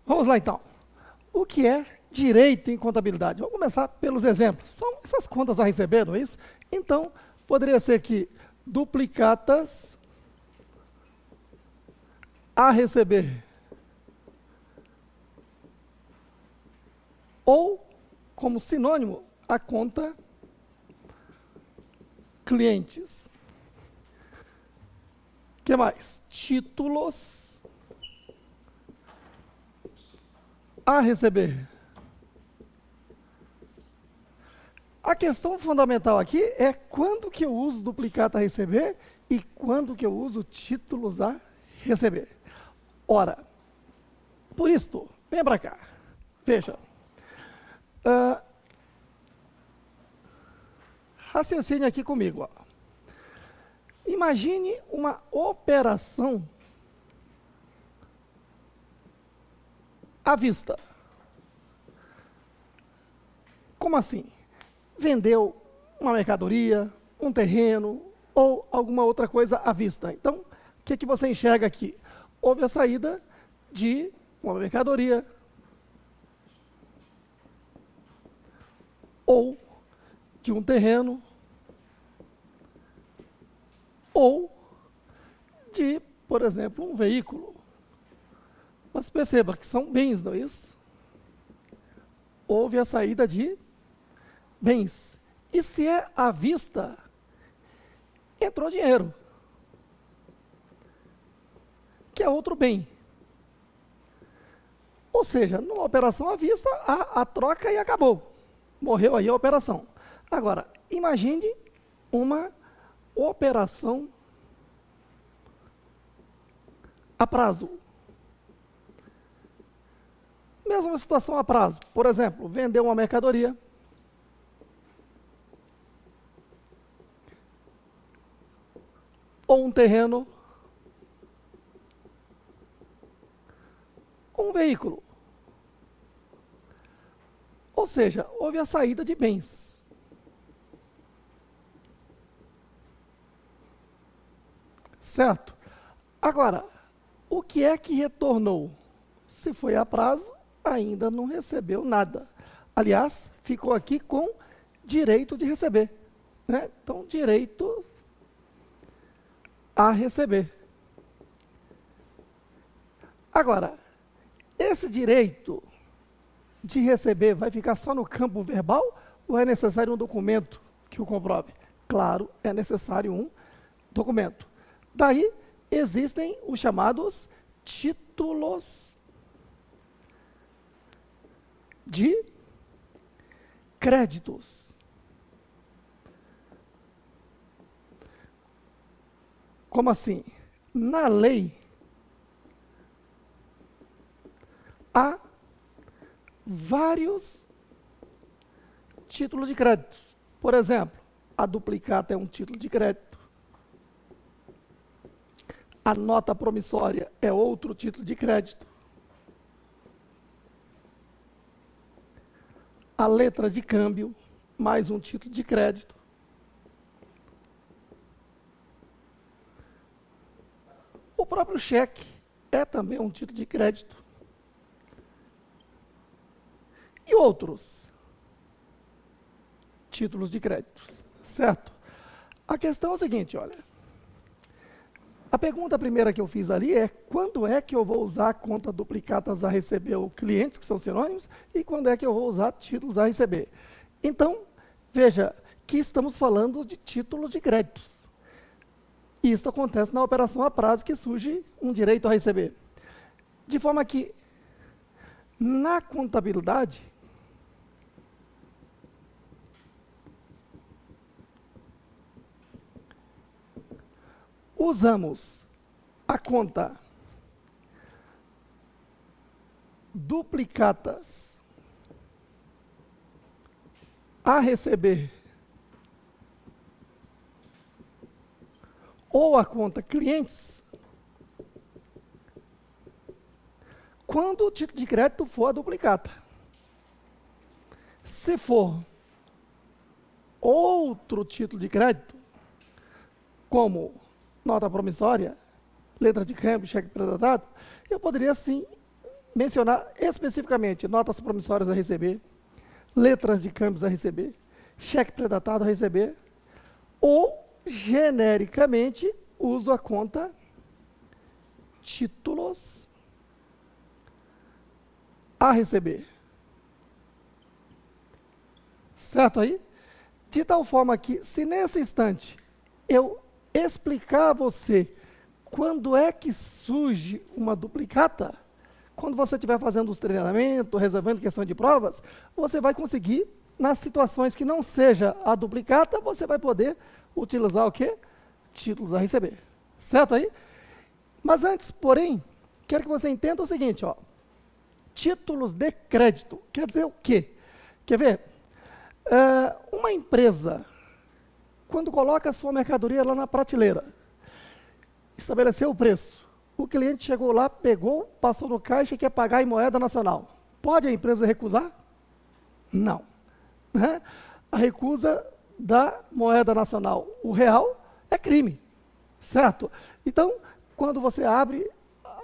Vamos lá, então. O que é direito em contabilidade? Vamos começar pelos exemplos. São essas contas a receber, não é isso? Então, poderia ser que duplicatas a receber. Ou, como sinônimo, a conta clientes. O que mais? Títulos a receber. A questão fundamental aqui é quando que eu uso duplicata a receber e quando que eu uso títulos a receber. Ora, por isto, vem para cá. Veja. Raciocine aqui comigo. Ó. Imagine uma operação à vista. Como assim? Vendeu uma mercadoria, um terreno ou alguma outra coisa à vista. Então, o que você enxerga aqui? Houve a saída de uma mercadoria ou de um terreno ou de, por exemplo, um veículo. Mas perceba que são bens, não é isso? Houve a saída de bens. E se é à vista, entrou dinheiro, que é outro bem. Ou seja, numa operação à vista, a troca e acabou. Morreu aí a operação. Agora, imagine uma operação a prazo. Mesma situação a prazo. Por exemplo, vendeu uma mercadoria, ou um terreno, ou um veículo. Ou seja, houve a saída de bens. Certo? Agora, o que é que retornou? Se foi a prazo, ainda não recebeu nada. Aliás, ficou aqui com direito de receber. Né? Então, direito a receber. Agora, esse direito de receber vai ficar só no campo verbal ou é necessário um documento que o comprove? Claro, é necessário um documento. Daí, existem os chamados títulos de créditos. Como assim? Na lei, há vários títulos de crédito. Por exemplo, a duplicata é um título de crédito. A nota promissória é outro título de crédito. A letra de câmbio, mais um título de crédito. O próprio cheque é também um título de crédito. E outros títulos de crédito, certo? A questão é o seguinte, olha. A pergunta primeira que eu fiz ali é quando é que eu vou usar conta duplicatas a receber ou clientes, que são sinônimos, e quando é que eu vou usar títulos a receber. Então, veja que estamos falando de títulos de créditos. E isso acontece na operação a prazo que surge um direito a receber. De forma que, na contabilidade, usamos a conta duplicatas a receber ou a conta clientes quando o título de crédito for a duplicata. Se for outro título de crédito, como nota promissória, letra de câmbio, cheque pré-datado, eu poderia sim mencionar especificamente notas promissórias a receber, letras de câmbios a receber, cheque predatado a receber, ou, genericamente, uso a conta títulos a receber. Certo aí? De tal forma que, se nesse instante eu explicar a você quando é que surge uma duplicata, quando você estiver fazendo os treinamentos, resolvendo questão de provas, você vai conseguir, nas situações que não seja a duplicata, você vai poder utilizar o quê? Títulos a receber. Certo aí? Mas antes, porém, quero que você entenda o seguinte, ó. Títulos de crédito. Quer dizer o quê? Quer ver? Uma empresa, quando coloca a sua mercadoria lá na prateleira, estabeleceu o preço, o cliente chegou lá, pegou, passou no caixa e quer pagar em moeda nacional. Pode a empresa recusar? Não. Né? A recusa da moeda nacional, o real, é crime. Certo? Então, quando você abre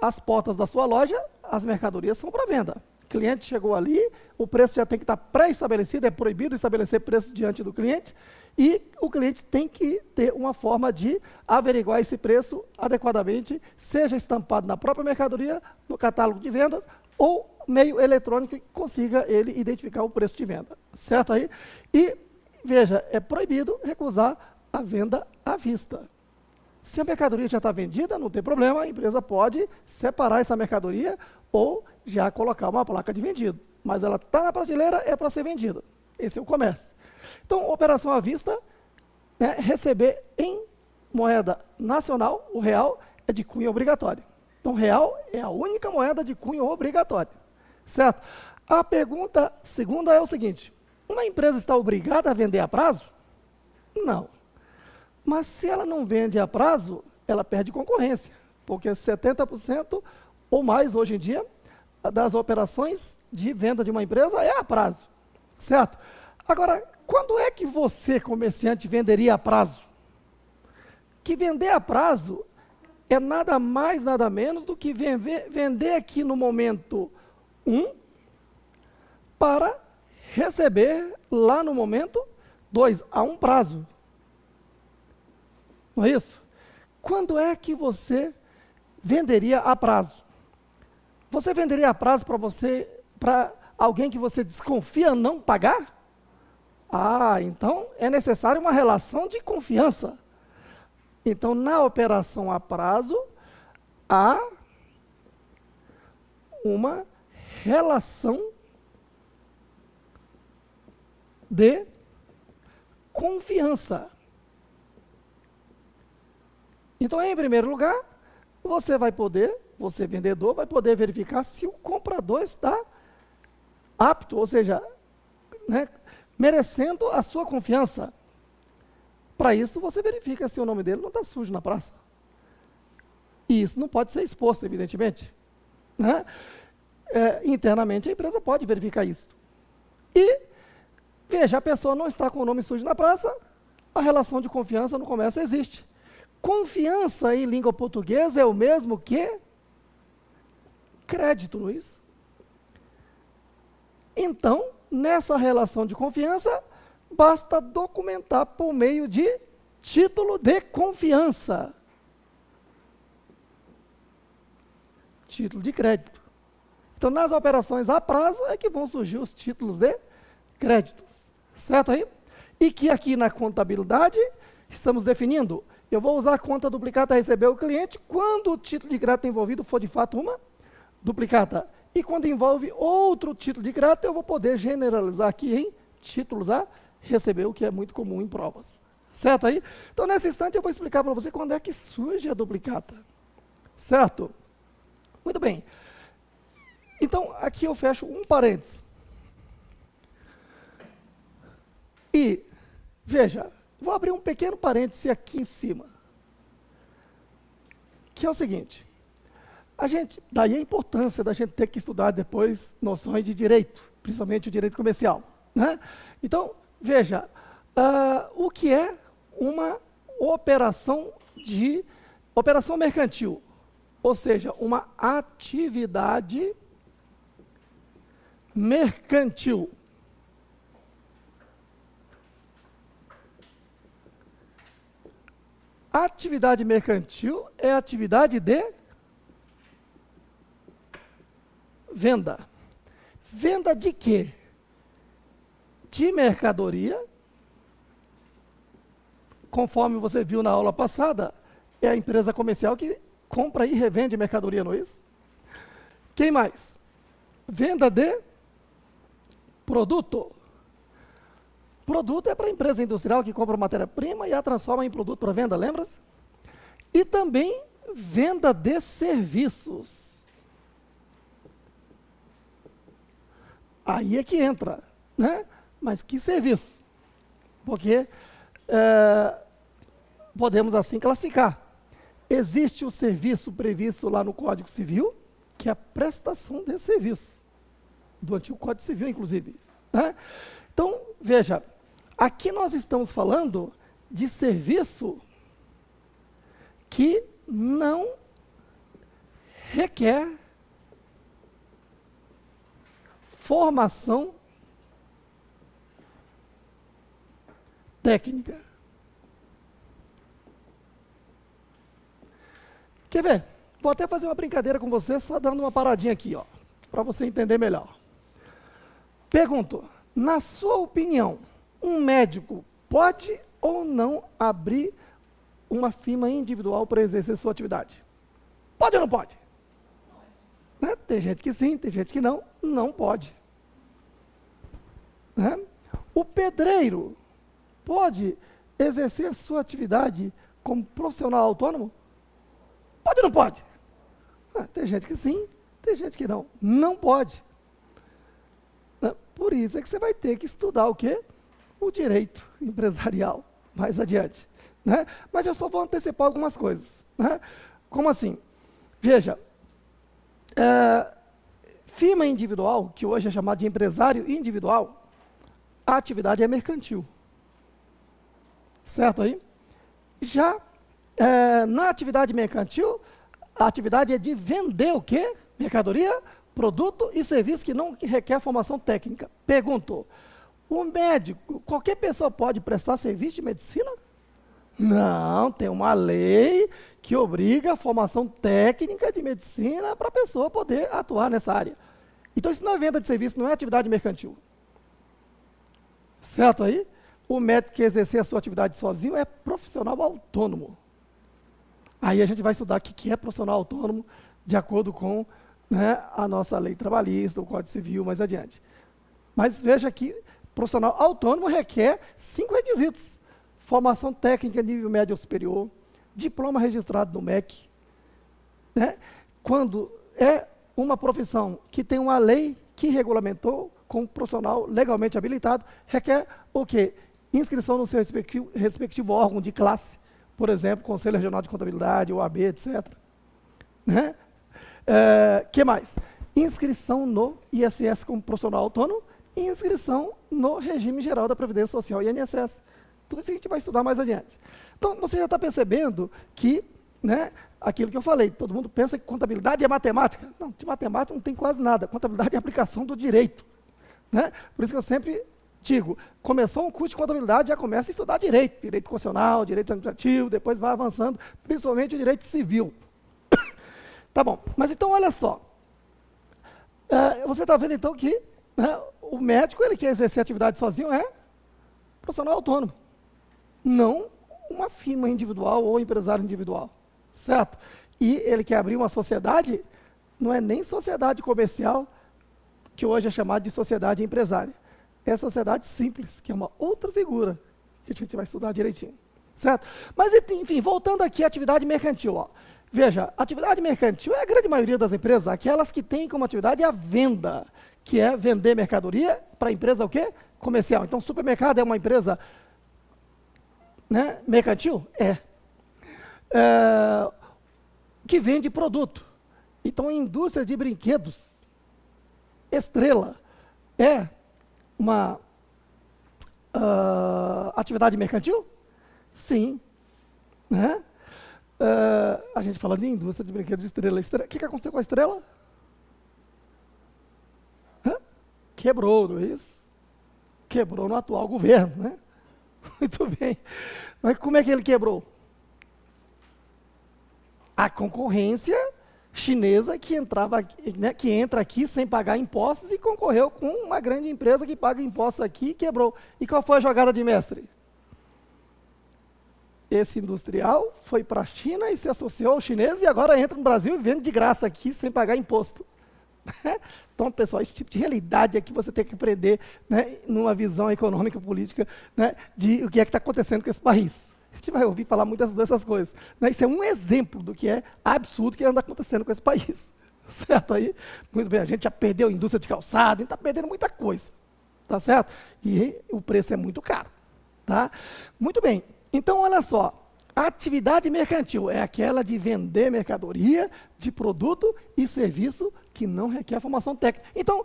as portas da sua loja, as mercadorias são para venda. O cliente chegou ali, o preço já tem que estar pré-estabelecido, é proibido estabelecer preço diante do cliente, e o cliente tem que ter uma forma de averiguar esse preço adequadamente, seja estampado na própria mercadoria, no catálogo de vendas, ou meio eletrônico que consiga ele identificar o preço de venda. Certo aí? E, veja, é proibido recusar a venda à vista. Se a mercadoria já está vendida, não tem problema, a empresa pode separar essa mercadoria ou já colocar uma placa de vendido. Mas ela está na prateleira, é para ser vendida. Esse é o comércio. Então, operação à vista, né, receber em moeda nacional, o real, é de cunho obrigatório. Então, o real é a única moeda de cunho obrigatório. Certo? A pergunta segunda é o seguinte: uma empresa está obrigada a vender a prazo? Não. Mas se ela não vende a prazo, ela perde concorrência, porque 70% ou mais hoje em dia das operações de venda de uma empresa é a prazo, certo? Agora, quando é que você, comerciante, venderia a prazo? Que vender a prazo é nada mais, nada menos do que vender aqui no momento 1 para receber lá no momento 2, a um prazo. Não é isso? Quando é que você venderia a prazo? Você venderia a prazo para alguém que você desconfia não pagar? Ah, então é necessário uma relação de confiança. Então, na operação a prazo, há uma relação de confiança. Então, em primeiro lugar, você vendedor, vai poder verificar se o comprador está apto, ou seja, né, merecendo a sua confiança. Para isso, você verifica se o nome dele não está sujo na praça. E isso não pode ser exposto, evidentemente. Né? Internamente, a empresa pode verificar isso. E, veja, a pessoa não está com o nome sujo na praça, a relação de confiança no comércio existe. Confiança em língua portuguesa é o mesmo que crédito, não é isso? Então, nessa relação de confiança, basta documentar por meio de título de confiança. Título de crédito. Então, nas operações a prazo é que vão surgir os títulos de créditos. Certo aí? E que aqui na contabilidade estamos definindo. Eu vou usar a conta duplicata a receber o cliente quando o título de crédito envolvido for de fato uma duplicata. E quando envolve outro título de crédito, eu vou poder generalizar aqui em títulos a receber, o que é muito comum em provas. Certo aí? Então, nesse instante, eu vou explicar para você quando é que surge a duplicata. Certo? Muito bem. Então, aqui eu fecho um parênteses. E, veja, vou abrir um pequeno parêntese aqui em cima, que é o seguinte: daí a importância da gente ter que estudar depois noções de direito, principalmente o direito comercial. Né? Então, veja, o que é uma operação mercantil, ou seja, uma atividade mercantil. Atividade mercantil é atividade de venda. Venda de quê? De mercadoria. Conforme você viu na aula passada, é a empresa comercial que compra e revende mercadoria, não é isso? Quem mais? Venda de produto. Produto é para a empresa industrial que compra matéria-prima e a transforma em produto para venda, lembra-se? E também venda de serviços. Aí é que entra, né? Mas que serviço? Porque podemos assim classificar. Existe o serviço previsto lá no Código Civil, que é a prestação de serviço, do antigo Código Civil, inclusive, né? Então, veja, aqui nós estamos falando de serviço que não requer formação técnica. Quer ver? Vou até fazer uma brincadeira com você, só dando uma paradinha aqui, ó, para você entender melhor. Pergunto, na sua opinião, um médico pode ou não abrir uma firma individual para exercer sua atividade? Pode ou não pode? Né? Tem gente que sim, tem gente que não, não pode. Né? O pedreiro pode exercer a sua atividade como profissional autônomo? Pode ou não pode? Tem gente que sim, tem gente que não. Não pode. Por isso é que você vai ter que estudar o quê? O direito empresarial, mais adiante. Né? Mas eu só vou antecipar algumas coisas. Né? Como assim? Veja, firma individual, que hoje é chamada de empresário individual, a atividade é mercantil. Certo aí? Já na atividade mercantil, a atividade é de vender o quê? Mercadoria, produto e serviço que não requer formação técnica. Pergunto, o médico, qualquer pessoa pode prestar serviço de medicina? Não, tem uma lei que obriga a formação técnica de medicina para a pessoa poder atuar nessa área. Então isso não é venda de serviço, não é atividade mercantil. Certo aí? O médico que exercer a sua atividade sozinho é profissional autônomo. Aí a gente vai estudar o que é profissional autônomo, de acordo com, né, a nossa lei trabalhista, o Código Civil, mais adiante. Mas veja que profissional autônomo requer 5 requisitos. Formação técnica nível médio ou superior, diploma registrado no MEC. Né? Quando é uma profissão que tem uma lei que regulamentou como profissional legalmente habilitado, requer o quê? Inscrição no seu respectivo órgão de classe, por exemplo, Conselho Regional de Contabilidade, OAB, etc. Né? Que mais? Inscrição no ISS como profissional autônomo e inscrição no Regime Geral da Previdência Social, INSS. Tudo isso a gente vai estudar mais adiante. Então, você já está percebendo que, né, aquilo que eu falei, todo mundo pensa que contabilidade é matemática. Não, de matemática não tem quase nada. Contabilidade é aplicação do direito. Né? Por isso que eu sempre digo, começou um curso de contabilidade, já começa a estudar direito. Direito constitucional, direito administrativo, depois vai avançando, principalmente o direito civil. Tá bom, mas então olha só. Você está vendo então que, né, o médico, ele quer exercer atividade sozinho, é profissional autônomo. Não uma firma individual ou empresário individual, certo? E ele quer abrir uma sociedade, não é nem sociedade comercial, que hoje é chamada de sociedade empresária. É sociedade simples, que é uma outra figura, que a gente vai estudar direitinho, certo? Mas, enfim, voltando aqui à atividade mercantil, ó. Veja, atividade mercantil é a grande maioria das empresas, aquelas que têm como atividade a venda, que é vender mercadoria para a empresa o quê? Comercial. Então, supermercado é uma empresa, né, mercantil? Que vende produto. Então, a indústria de brinquedos, Estrela, é uma atividade mercantil? Sim. Né? A gente fala de indústria de brinquedos, Estrela. O que aconteceu com a Estrela? quebrou, não é isso? Quebrou no atual governo, né? Muito bem. Mas como é que ele quebrou? A concorrência chinesa que entrava, né, que entra aqui sem pagar impostos e concorreu com uma grande empresa que paga impostos aqui e quebrou. E qual foi a jogada de mestre? Esse industrial foi para a China e se associou aos chineses e agora entra no Brasil e vende de graça aqui sem pagar imposto. Então, pessoal, esse tipo de realidade é que você tem que aprender, né, numa visão econômica e política, né, de o que é que está acontecendo com esse país. A gente vai ouvir falar muitas dessas coisas, né? Isso é um exemplo do que é absurdo que anda acontecendo com esse país. Certo aí? Muito bem, a gente já perdeu a indústria de calçado, a gente está perdendo muita coisa. Tá certo? E o preço é muito caro. Tá? Muito bem. Então, olha só. A atividade mercantil é aquela de vender mercadoria, de produto e serviço que não requer formação técnica. Então,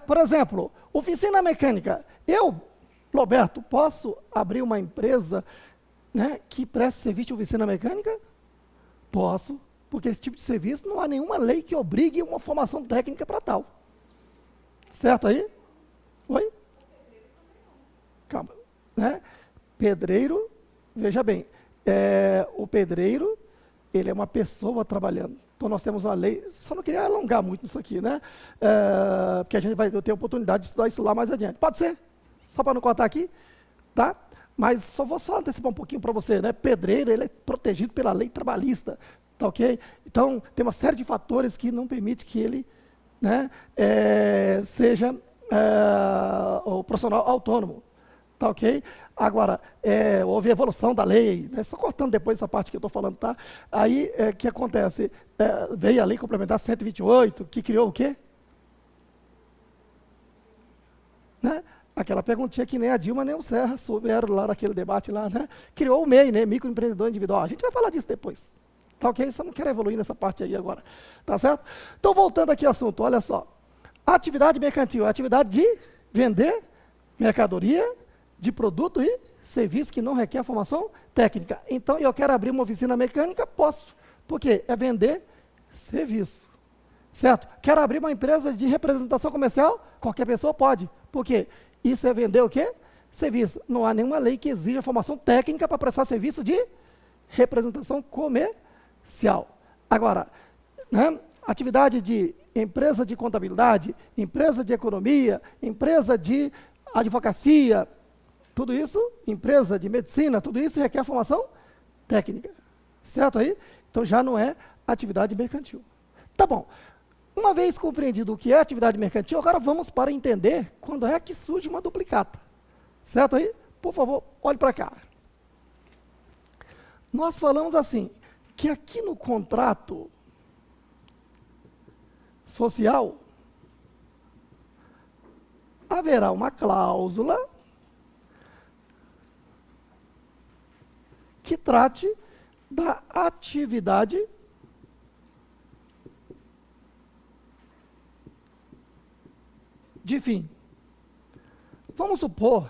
por exemplo, oficina mecânica. Eu, Roberto, posso abrir uma empresa, né, que preste serviço de oficina mecânica? Posso, porque esse tipo de serviço não há nenhuma lei que obrigue uma formação técnica para tal. Certo aí? Oi? Calma. Né? Pedreiro, veja bem, o pedreiro, ele é uma pessoa trabalhando. Então, nós temos uma lei, só não queria alongar muito nisso aqui, né? Porque a gente vai ter a oportunidade de estudar isso lá mais adiante. Pode ser? Só para não cortar aqui, tá? Mas vou antecipar um pouquinho para você, né? Pedreiro, ele é protegido pela lei trabalhista, tá ok? Então, tem uma série de fatores que não permite que ele, né, seja o profissional autônomo. Tá ok? Agora, houve evolução da lei, né? Só cortando depois essa parte que eu estou falando, tá? Aí, o que acontece? Veio a lei complementar 128, que criou o quê? Né? Aquela perguntinha que nem a Dilma nem o Serra souberam lá naquele debate lá, né? Criou o MEI, né? Microempreendedor Individual. A gente vai falar disso depois. Tá ok? Só não quero evoluir nessa parte aí agora. Tá certo? Então, voltando aqui ao assunto, olha só. Atividade mercantil, atividade de vender mercadoria, de produto e serviço que não requer formação técnica. Então, eu quero abrir uma oficina mecânica, posso. Por quê? É vender serviço. Certo? Quero abrir uma empresa de representação comercial? Qualquer pessoa pode. Por quê? Isso é vender o quê? Serviço. Não há nenhuma lei que exija formação técnica para prestar serviço de representação comercial. Agora, né, atividade de empresa de contabilidade, empresa de economia, empresa de advocacia, tudo isso, empresa de medicina, tudo isso requer formação técnica. Certo aí? Então já não é atividade mercantil. Tá bom. Uma vez compreendido o que é atividade mercantil, agora vamos para entender quando é que surge uma duplicata. Certo aí? Por favor, olhe para cá. Nós falamos assim, que aqui no contrato social haverá uma cláusula que trate da atividade de fim. Vamos supor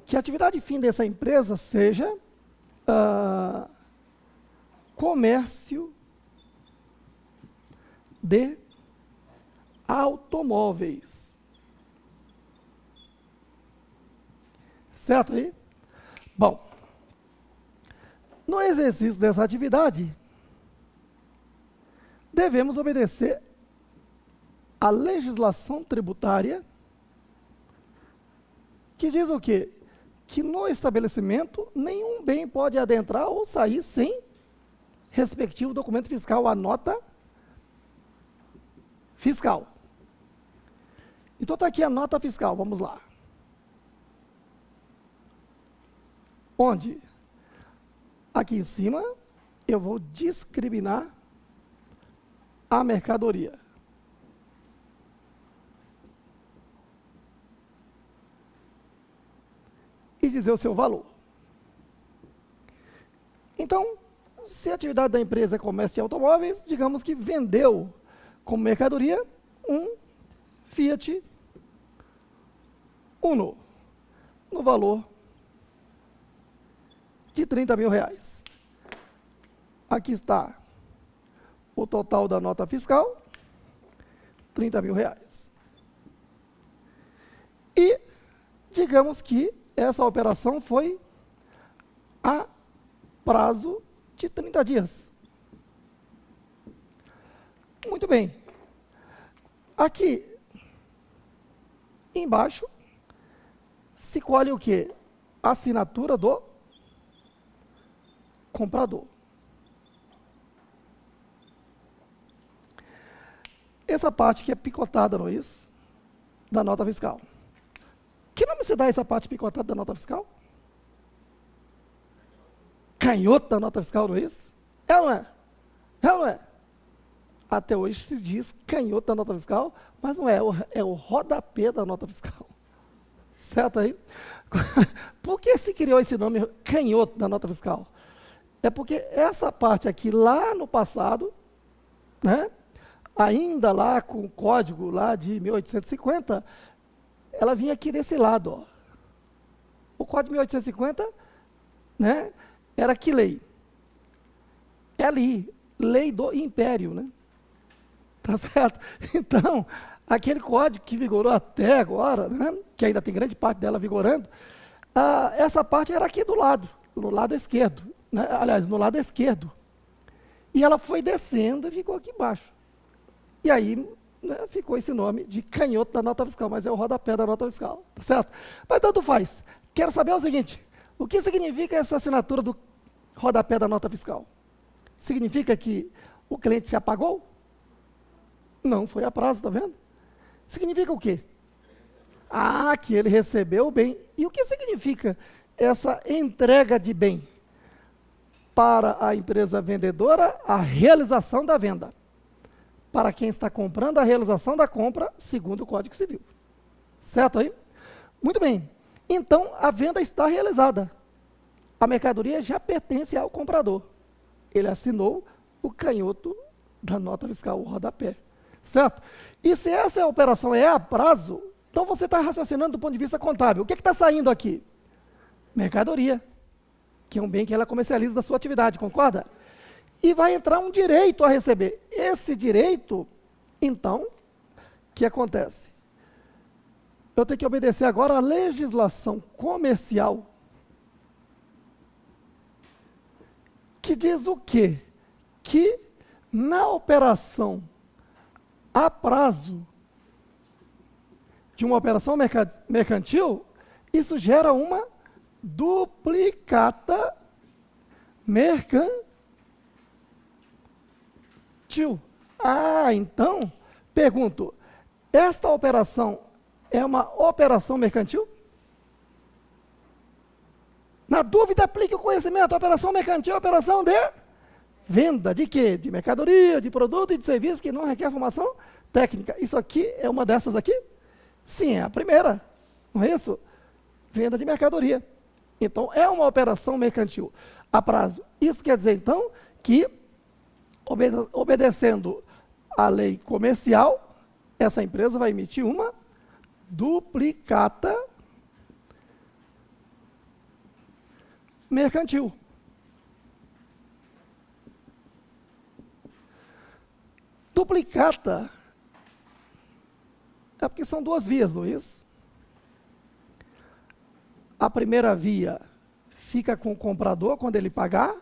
que a atividade de fim dessa empresa seja comércio de automóveis. Certo aí? Bom, no exercício dessa atividade, devemos obedecer à legislação tributária, que diz o quê? Que no estabelecimento nenhum bem pode adentrar ou sair sem respectivo documento fiscal, a nota fiscal. Então está aqui a nota fiscal, vamos lá. Onde? Aqui em cima, eu vou discriminar a mercadoria. E dizer o seu valor. Então, se a atividade da empresa é comércio de automóveis, digamos que vendeu como mercadoria um Fiat Uno, no valor de 30 mil reais. Aqui está o total da nota fiscal, 30 mil reais. digamos que essa operação foi a prazo de 30 dias. Muito bem. Aqui embaixo se colhe o quê? A assinatura do comprador. Essa parte que é picotada, não é isso? Da nota fiscal. Que nome se dá essa parte picotada da nota fiscal? Canhoto da nota fiscal, não é isso? É ou não é? É ou não é? Até hoje se diz canhoto da nota fiscal, mas não é, é o rodapé da nota fiscal. Certo aí? Por que se criou esse nome canhoto da nota fiscal? É porque essa parte aqui, lá no passado, né, ainda lá com o código lá de 1850, ela vinha aqui desse lado. Ó. O código de 1850, né, era que lei? É ali, lei do império, né? Tá certo? Então, aquele código que vigorou até agora, né, que ainda tem grande parte dela vigorando, essa parte era aqui do lado, no lado esquerdo, né, aliás, no lado esquerdo. E ela foi descendo e ficou aqui embaixo. E aí, né, ficou esse nome de canhoto da nota fiscal, mas é o rodapé da nota fiscal, tá certo? Mas tanto faz. Quero saber o seguinte, o que significa essa assinatura do rodapé da nota fiscal? Significa que o cliente já pagou? Não, foi a prazo, tá vendo? Significa o quê? Ah, que ele recebeu o bem. E o que significa essa entrega de bem? Para a empresa vendedora, a realização da venda. Para quem está comprando, a realização da compra, segundo o Código Civil. Certo aí? Muito bem. Então, a venda está realizada. A mercadoria já pertence ao comprador. Ele assinou o canhoto da nota fiscal, o rodapé. Certo? E se essa operação é a prazo, então você está raciocinando do ponto de vista contábil. O que está saindo aqui? Mercadoria, que é um bem que ela comercializa da sua atividade, concorda? E vai entrar um direito a receber. Esse direito, então, o que acontece? Eu tenho que obedecer agora à legislação comercial, que diz o quê? Que na operação a prazo de uma operação mercantil, isso gera uma duplicata mercantil. Ah, então, pergunto, esta operação é uma operação mercantil? Na dúvida, aplique o conhecimento. A operação mercantil é a operação de venda de quê? De mercadoria, de produto e de serviço que não requer formação técnica. Isso aqui é uma dessas aqui? Sim, é a primeira. Não é isso? Venda de mercadoria. Então, é uma operação mercantil a prazo. Isso quer dizer, então, que obedecendo à lei comercial, essa empresa vai emitir uma duplicata mercantil. Duplicata é porque são duas vias, não é isso? A primeira via fica com o comprador quando ele pagar.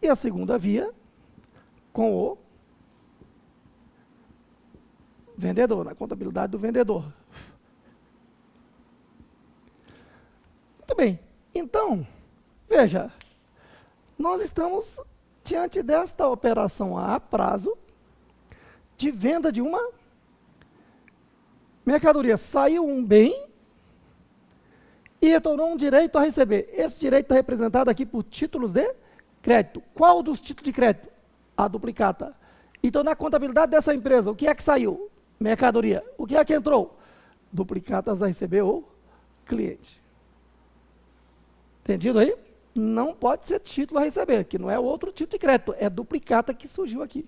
E a segunda via com o vendedor, na contabilidade do vendedor. Muito bem. Então, veja, nós estamos diante desta operação a prazo de venda de uma mercadoria. Saiu um bem e retornou um direito a receber. Esse direito está representado aqui por títulos de crédito. Qual dos títulos de crédito? A duplicata. Então, na contabilidade dessa empresa, o que é que saiu? Mercadoria. O que é que entrou? Duplicatas a receber o cliente. Entendido aí? Não pode ser título a receber, que não é outro tipo de crédito, é duplicata que surgiu aqui.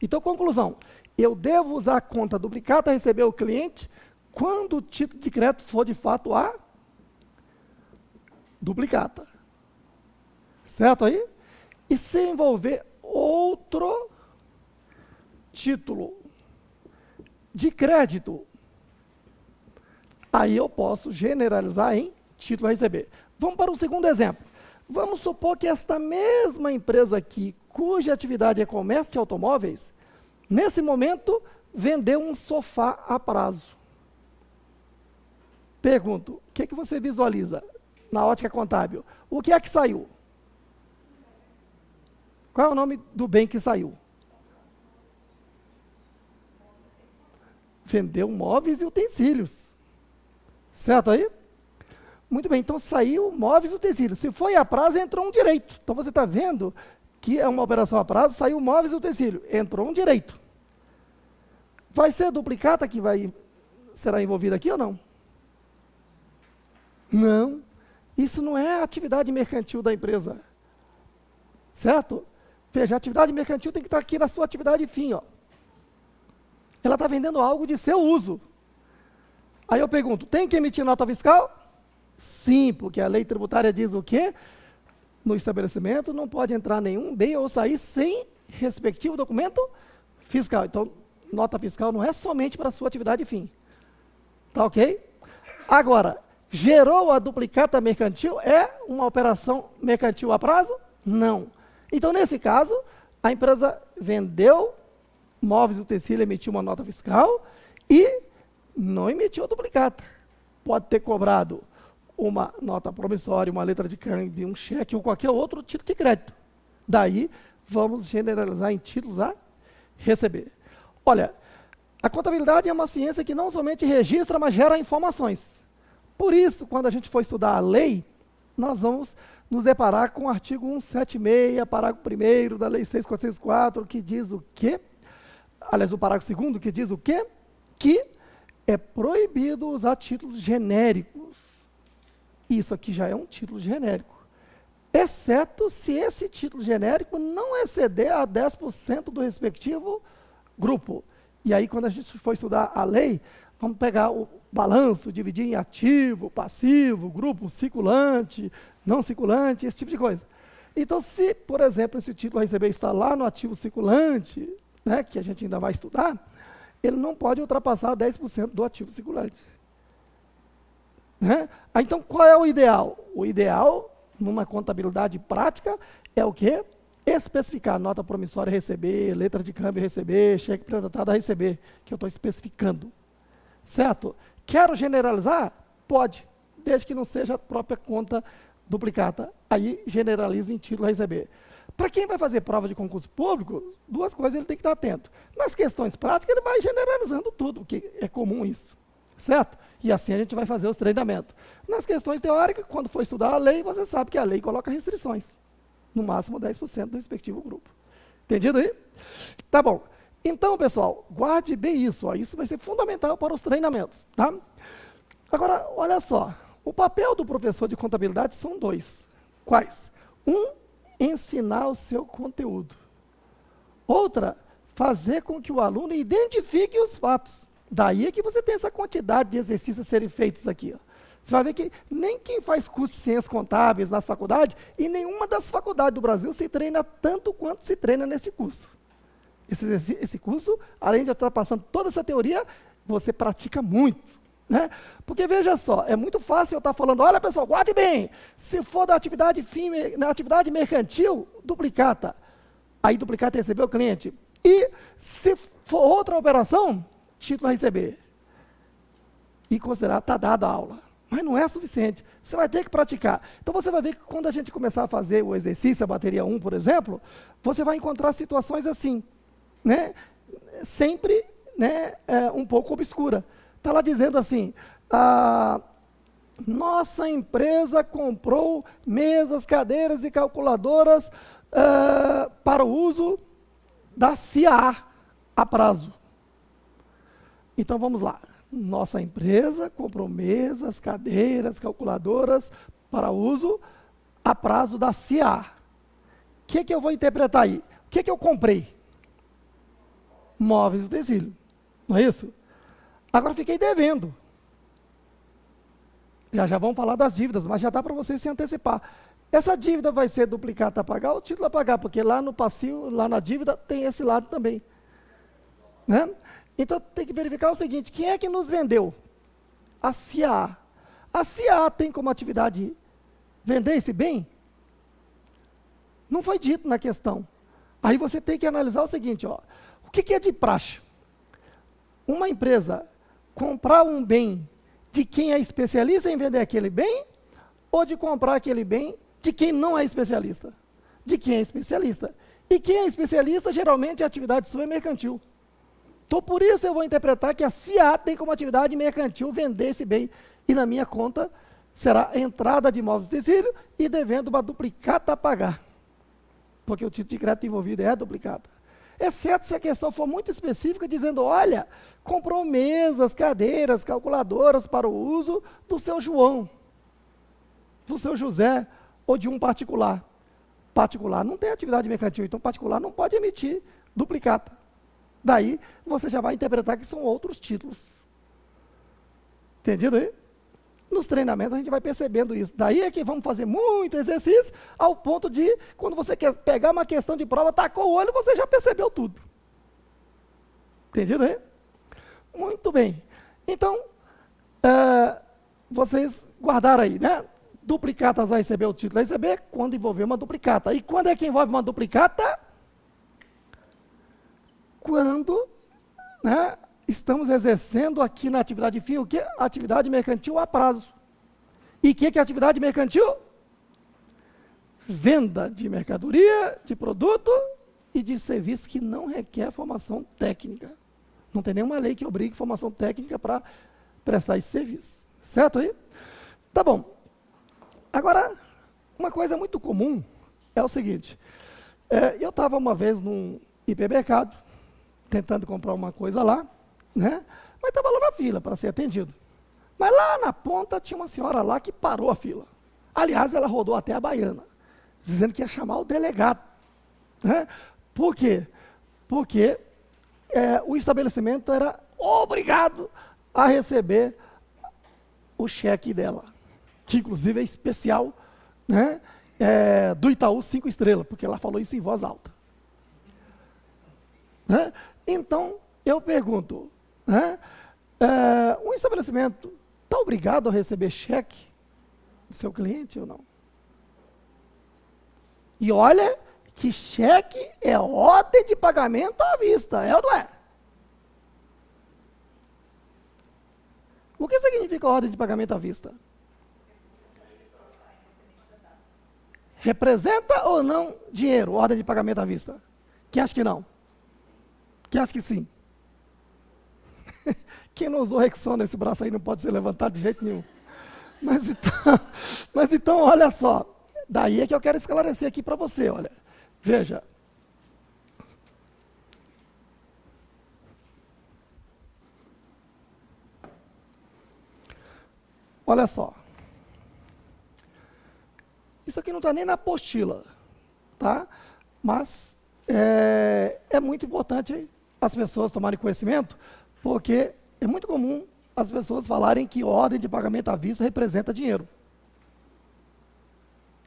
Então, conclusão, eu devo usar a conta duplicata a receber o cliente quando o título de crédito for de fato a duplicata. Certo aí? E se envolver outro título de crédito, Aí eu posso generalizar em título a receber. Vamos para o segundo exemplo. Vamos supor que esta mesma empresa aqui, cuja atividade é comércio de automóveis, nesse momento vendeu um sofá a prazo. Pergunto, o que você visualiza na ótica contábil? O que é que saiu? Qual é o nome do bem que saiu? Vendeu móveis e utensílios. Certo aí? Muito bem, então saiu móveis e utensílios. Se foi a prazo, entrou um direito. Então você está vendo que é uma operação a prazo, saiu móveis e utensílios. Entrou um direito. Vai ser a duplicata que será envolvida aqui ou não? Não. Isso não é a atividade mercantil da empresa. Certo? Veja, a atividade mercantil tem que estar aqui na sua atividade fim, ó. Ela está vendendo algo de seu uso. Aí eu pergunto, tem que emitir nota fiscal? Sim, porque a lei tributária diz o quê? No estabelecimento não pode entrar nenhum bem ou sair sem respectivo documento fiscal. Então, nota fiscal não é somente para a sua atividade fim. Tá ok? Agora, gerou a duplicata mercantil? É uma operação mercantil a prazo? Não. Então, nesse caso, a empresa vendeu móveis e utensílios, emitiu uma nota fiscal e não emitiu a duplicata. Pode ter cobrado uma nota promissória, uma letra de câmbio, um cheque ou qualquer outro título de crédito. Daí, vamos generalizar em títulos a receber. Olha, a contabilidade é uma ciência que não somente registra, mas gera informações. Por isso, quando a gente for estudar a lei, nós vamos nos deparar com o artigo 176, parágrafo 1º da Lei 6.404, que diz o quê? Aliás, o parágrafo 2º, que diz o quê? Que é proibido usar títulos genéricos. Isso aqui já é um título genérico. Exceto se esse título genérico não exceder a 10% do respectivo grupo. E aí, quando a gente for estudar a lei, vamos pegar o balanço, dividir em ativo, passivo, grupo circulante, não circulante, esse tipo de coisa. Então, se, por exemplo, esse título a receber está lá no ativo circulante, né, que a gente ainda vai estudar, ele não pode ultrapassar 10% do ativo circulante. Né? Então, qual é o ideal? O ideal, numa contabilidade prática, é o quê? Especificar nota promissória a receber, letra de câmbio a receber, cheque pré-datado a receber, que eu estou especificando. Certo? Quero generalizar? Pode, desde que não seja a própria conta duplicata. Aí generaliza em título a receber. Para quem vai fazer prova de concurso público, duas coisas ele tem que estar atento. Nas questões práticas, ele vai generalizando tudo, porque é comum isso. Certo? E assim a gente vai fazer os treinamentos. Nas questões teóricas, quando for estudar a lei, você sabe que a lei coloca restrições. No máximo 10% do respectivo grupo. Entendido aí? Tá bom. Então, pessoal, guarde bem isso. Ó. Isso vai ser fundamental para os treinamentos. Tá? Agora, olha só. O papel do professor de contabilidade são dois. Quais? Um, ensinar o seu conteúdo. Outra, fazer com que o aluno identifique os fatos. Daí é que você tem essa quantidade de exercícios a serem feitos aqui. Ó. Você vai ver que nem quem faz curso de ciências contábeis nas faculdades, e nenhuma das faculdades do Brasil se treina tanto quanto se treina nesse curso. Esse curso, além de eu estar passando toda essa teoria, você pratica muito. Né? Porque veja só, é muito fácil eu estar falando, olha pessoal, guarde bem, se for da atividade fim, na atividade mercantil, duplicata. Aí duplicata recebeu o cliente. E se for outra operação, título a receber. E considerar, está dada a aula. Mas não é suficiente. Você vai ter que praticar. Então você vai ver que quando a gente começar a fazer o exercício, a bateria 1, por exemplo, você vai encontrar situações assim, né? Sempre, né, um pouco obscura. Está lá dizendo assim, nossa empresa comprou mesas, cadeiras e calculadoras para o uso da CIA a prazo. Então vamos lá. Nossa empresa comprou mesas, cadeiras, calculadoras para uso a prazo da CIA. O que eu vou interpretar aí? O que eu comprei? Móveis e utensílio. Não é isso? Agora fiquei devendo. Já vamos falar das dívidas, mas já dá para você se antecipar. Essa dívida vai ser duplicata a pagar ou título a pagar? Porque lá no passivo, lá na dívida, tem esse lado também. Né? Então, tem que verificar o seguinte, quem é que nos vendeu? a CA. A CA tem como atividade vender esse bem? Não foi dito na questão. Aí você tem que analisar o seguinte, ó, o que é de praxe? Uma empresa comprar um bem de quem é especialista em vender aquele bem, ou de comprar aquele bem de quem não é especialista? De quem é especialista. E quem é especialista, geralmente, a atividade sua é mercantil. Então, por isso eu vou interpretar que a CA tem como atividade mercantil vender esse bem. E na minha conta será entrada de imóveis de utensílio e devendo uma duplicata a pagar. Porque o título de crédito envolvido é a duplicata. Exceto se a questão for muito específica, dizendo, olha, comprou mesas, cadeiras, calculadoras para o uso do seu João, do seu José, ou de um particular. Particular não tem atividade mercantil, então particular não pode emitir duplicata. Daí, você já vai interpretar que são outros títulos. Entendido aí? Nos treinamentos a gente vai percebendo isso. Daí é que vamos fazer muito exercício, ao ponto de, quando você quer pegar uma questão de prova, tacou o olho, você já percebeu tudo. Entendido aí? Muito bem. Então, vocês guardaram aí, né? Duplicatas vai receber o título, vai receber quando envolver uma duplicata. E quando é que envolve uma duplicata? Quando, né, estamos exercendo aqui na atividade FII o que? Atividade mercantil a prazo. E o que é atividade mercantil? Venda de mercadoria, de produto e de serviço que não requer formação técnica. Não tem nenhuma lei que obrigue formação técnica para prestar esse serviço. Certo aí? Tá bom. Agora, uma coisa muito comum é o seguinte. Eu estava uma vez num hipermercado, tentando comprar uma coisa lá, né? Mas estava lá na fila para ser atendido. Mas lá na ponta tinha uma senhora lá que parou a fila. Aliás, ela rodou até a Baiana, dizendo que ia chamar o delegado. Né? Por quê? Porque o estabelecimento era obrigado a receber o cheque dela, que inclusive é especial, né? Do Itaú 5 estrelas, porque ela falou isso em voz alta. Né? Então, eu pergunto, né? Um estabelecimento está obrigado a receber cheque do seu cliente ou não? E olha que cheque é ordem de pagamento à vista, é ou não é? O que significa ordem de pagamento à vista? Representa ou não dinheiro, ordem de pagamento à vista? Quem acha que não? Quem acha que sim? Quem não usou Rexona, esse braço aí não pode ser levantado de jeito nenhum. Mas então, olha só. Daí é que eu quero esclarecer aqui para você, olha. Veja. Olha só. Isso aqui não está nem na apostila, tá? Mas é muito importante as pessoas tomarem conhecimento, porque é muito comum as pessoas falarem que ordem de pagamento à vista representa dinheiro.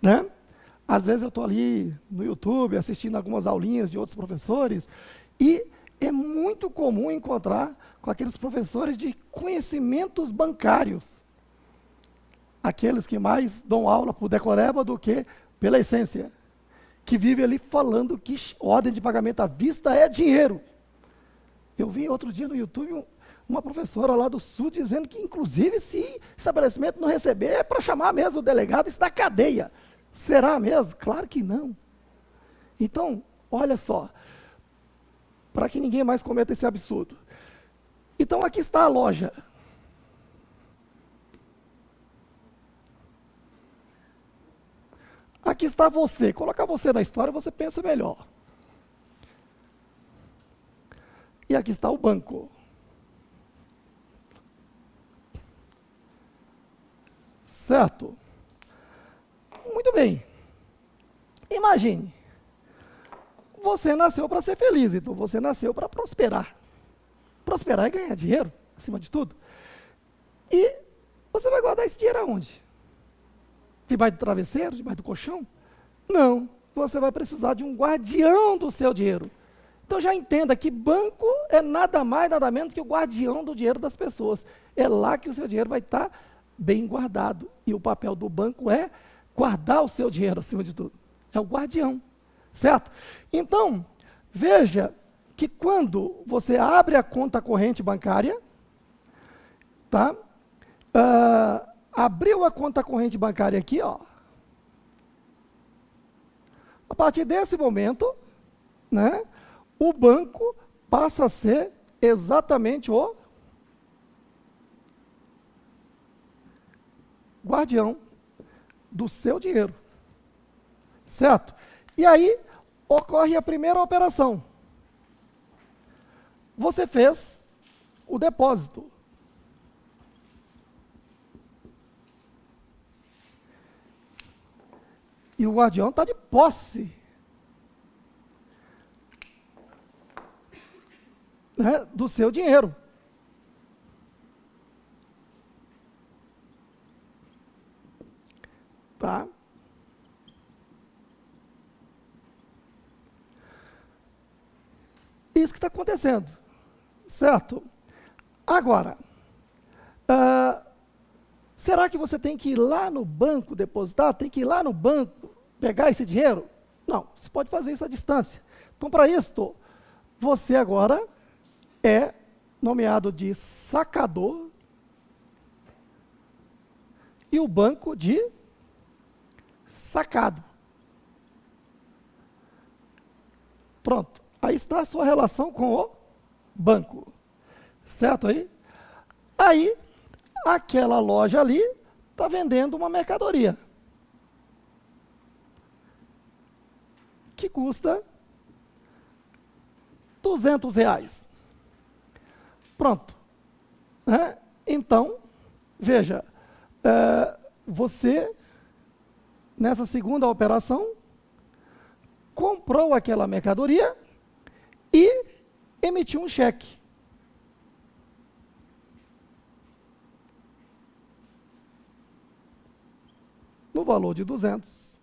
Né? Às vezes eu estou ali no YouTube assistindo algumas aulinhas de outros professores e é muito comum encontrar com aqueles professores de conhecimentos bancários. Aqueles que mais dão aula por decoreba do que pela essência. Que vive ali falando que ordem de pagamento à vista é dinheiro. Eu vi outro dia no YouTube uma professora lá do Sul dizendo que, inclusive, se estabelecimento não receber, é para chamar mesmo o delegado, isso da cadeia. Será mesmo? Claro que não. Então, olha só, para que ninguém mais cometa esse absurdo. Então, aqui está a loja. Aqui está você. Colocar você na história, você pensa melhor. E aqui está o banco. Certo? Muito bem. Imagine. Você nasceu para ser feliz, então você nasceu para prosperar. Prosperar é ganhar dinheiro, acima de tudo. E você vai guardar esse dinheiro aonde? Debaixo do travesseiro, debaixo do colchão? Não. Você vai precisar de um guardião do seu dinheiro. Então já entenda que banco é nada mais, nada menos que o guardião do dinheiro das pessoas. É lá que o seu dinheiro vai estar bem guardado. E o papel do banco é guardar o seu dinheiro, acima de tudo. É o guardião, certo? Então, veja que quando você abre a conta corrente bancária, tá? Abriu a conta corrente bancária aqui, ó. A partir desse momento, né, o banco passa a ser exatamente o guardião do seu dinheiro, certo? E aí ocorre a primeira operação. Você fez o depósito. E o guardião está de posse, né, do seu dinheiro. Tá? Isso que está acontecendo, certo? Agora, será que você tem que ir lá no banco depositar? Tem que ir lá no banco pegar esse dinheiro? Não, você pode fazer isso à distância. Então, para isso, você agora é nomeado de sacador e o banco de sacado. Pronto. Aí está a sua relação com o banco. Certo aí? Aí, aquela loja ali está vendendo uma mercadoria que custa R$200. Pronto. Então, veja, você, nessa segunda operação, comprou aquela mercadoria e emitiu um cheque. No valor de 200.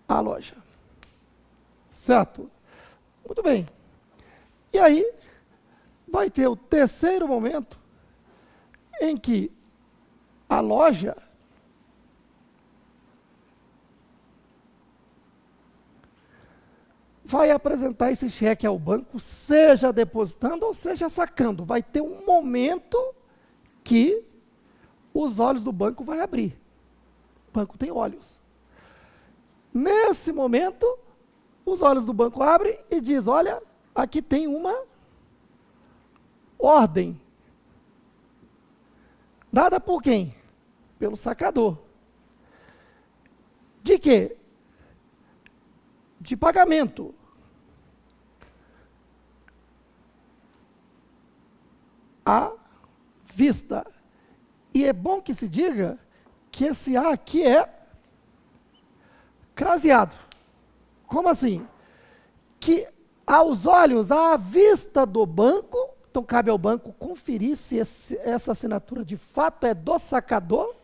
A loja. Certo? Muito bem. E aí, vai ter o terceiro momento em que a loja vai apresentar esse cheque ao banco, seja depositando ou seja sacando. Vai ter um momento que os olhos do banco vão abrir. O banco tem olhos. Nesse momento, os olhos do banco abrem e diz: olha, aqui tem uma ordem. Dada por quem? Pelo sacador. De quê? De pagamento. À vista. E é bom que se diga que esse A aqui é craseado. Como assim? Que aos olhos, à vista do banco, então cabe ao banco conferir se essa assinatura de fato é do sacador,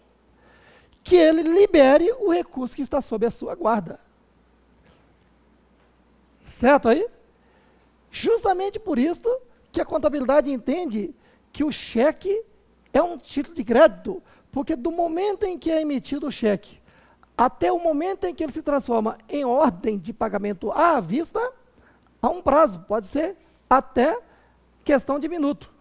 que ele libere o recurso que está sob a sua guarda. Certo aí? Justamente por isso que a contabilidade entende que o cheque é um título de crédito, porque do momento em que é emitido o cheque até o momento em que ele se transforma em ordem de pagamento à vista, há um prazo, pode ser até questão de minuto.